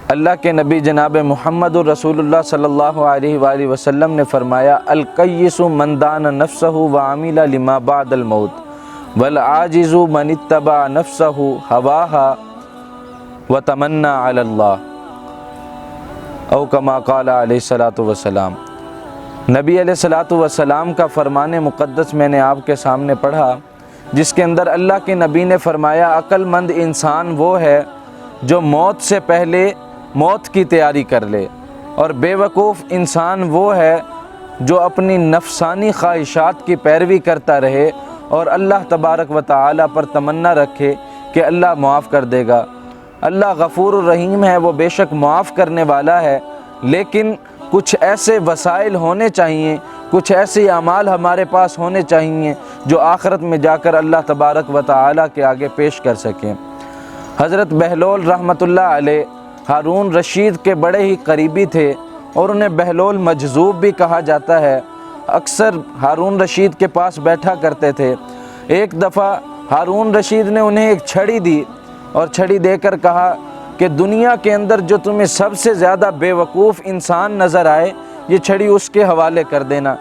اللہ کے نبی جناب محمد الرسول اللہ صلی اللہ علیہ وآلہ وسلم نے فرمایا القیس من دان نفسہ وعمل لما بعد الموت والعاجز من اتبع نفسہ ہواها وتمنى علی اللہ او کما قال علیہ الصلوۃ والسلام۔ نبی علیہ الصلوۃ والسلام کا فرمان مقدس میں نے آپ کے سامنے پڑھا، جس کے اندر اللہ کے نبی نے فرمایا عقل مند انسان وہ ہے جو موت سے پہلے موت کی تیاری کر لے، اور بے وقوف انسان وہ ہے جو اپنی نفسانی خواہشات کی پیروی کرتا رہے اور اللہ تبارک و تعالی پر تمنا رکھے کہ اللہ معاف کر دے گا۔ اللہ غفور الرحیم ہے، وہ بے شک معاف کرنے والا ہے، لیکن کچھ ایسے وسائل ہونے چاہیے، کچھ ایسے اعمال ہمارے پاس ہونے چاہیے جو آخرت میں جا کر اللہ تبارک و تعالی کے آگے پیش کر سکیں۔ حضرت بہلول رحمۃ اللہ علیہ ہارون رشید کے بڑے ہی قریبی تھے اور انہیں بہلول مجذوب بھی کہا جاتا ہے۔ اکثر ہارون رشید کے پاس بیٹھا کرتے تھے۔ ایک دفعہ ہارون رشید نے انہیں ایک چھڑی دی اور چھڑی دے کر کہا کہ دنیا کے اندر جو تمہیں سب سے زیادہ بے وقوف انسان نظر آئے یہ چھڑی اس کے حوالے کر دینا۔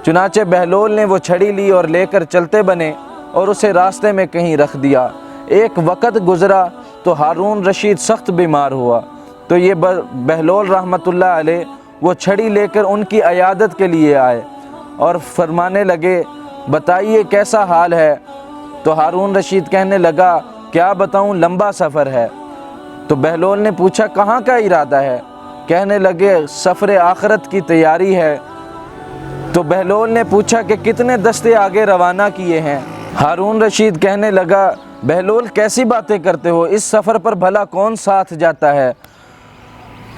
چنانچہ بہلول نے وہ چھڑی لی اور لے کر چلتے بنے اور اسے راستے میں کہیں رکھ دیا۔ ایک وقت گزرا تو ہارون رشید سخت بیمار ہوا، تو یہ بہلول رحمۃ اللہ علیہ وہ چھڑی لے کر ان کی عیادت کے لیے آئے اور فرمانے لگے بتائیے کیسا حال ہے؟ تو ہارون رشید کہنے لگا کیا بتاؤں، لمبا سفر ہے۔ تو بہلول نے پوچھا کہاں کا ارادہ ہے؟ کہنے لگے سفر آخرت کی تیاری ہے۔ تو بہلول نے پوچھا کہ کتنے دستے آگے روانہ کیے ہیں؟ ہارون رشید کہنے لگا بہلول کیسی باتیں کرتے ہو، اس سفر پر بھلا کون ساتھ جاتا ہے؟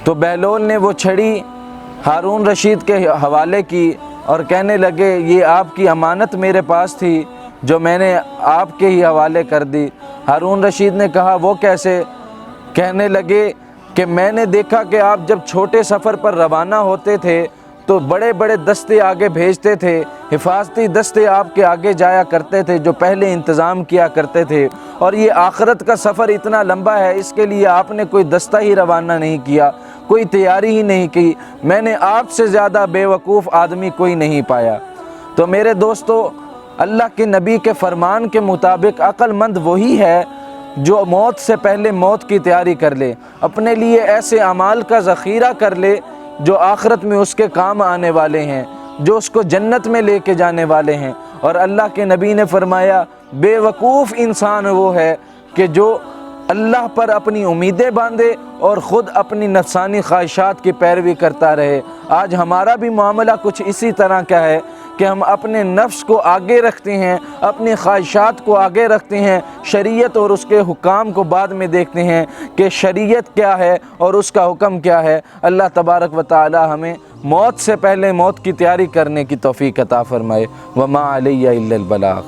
تو بہلول نے وہ چھڑی ہارون رشید کے حوالے کی اور کہنے لگے یہ آپ کی امانت میرے پاس تھی جو میں نے آپ کے ہی حوالے کر دی۔ ہارون رشید نے کہا وہ کیسے؟ کہنے لگے کہ میں نے دیکھا کہ آپ جب چھوٹے سفر پر روانہ ہوتے تھے تو بڑے بڑے دستے آگے بھیجتے تھے، حفاظتی دستے آپ کے آگے جایا کرتے تھے جو پہلے انتظام کیا کرتے تھے، اور یہ آخرت کا سفر اتنا لمبا ہے اس کے لیے آپ نے کوئی دستہ ہی روانہ نہیں کیا، کوئی تیاری ہی نہیں کی۔ میں نے آپ سے زیادہ بے وقوف آدمی کوئی نہیں پایا۔ تو میرے دوستو، اللہ کے نبی کے فرمان کے مطابق عقل مند وہی ہے جو موت سے پہلے موت کی تیاری کر لے، اپنے لیے ایسے اعمال کا ذخیرہ کر لے جو آخرت میں اس کے کام آنے والے ہیں، جو اس کو جنت میں لے کے جانے والے ہیں۔ اور اللہ کے نبی نے فرمایا بے وقوف انسان وہ ہے کہ جو اللہ پر اپنی امیدیں باندھے اور خود اپنی نفسانی خواہشات کی پیروی کرتا رہے۔ آج ہمارا بھی معاملہ کچھ اسی طرح کا ہے کہ ہم اپنے نفس کو آگے رکھتے ہیں، اپنی خواہشات کو آگے رکھتے ہیں، شریعت اور اس کے حکام کو بعد میں دیکھتے ہیں کہ شریعت کیا ہے اور اس کا حکم کیا ہے۔ اللہ تبارک و تعالی ہمیں موت سے پہلے موت کی تیاری کرنے کی توفیق عطا فرمائے۔ وما علی الا البلاغ۔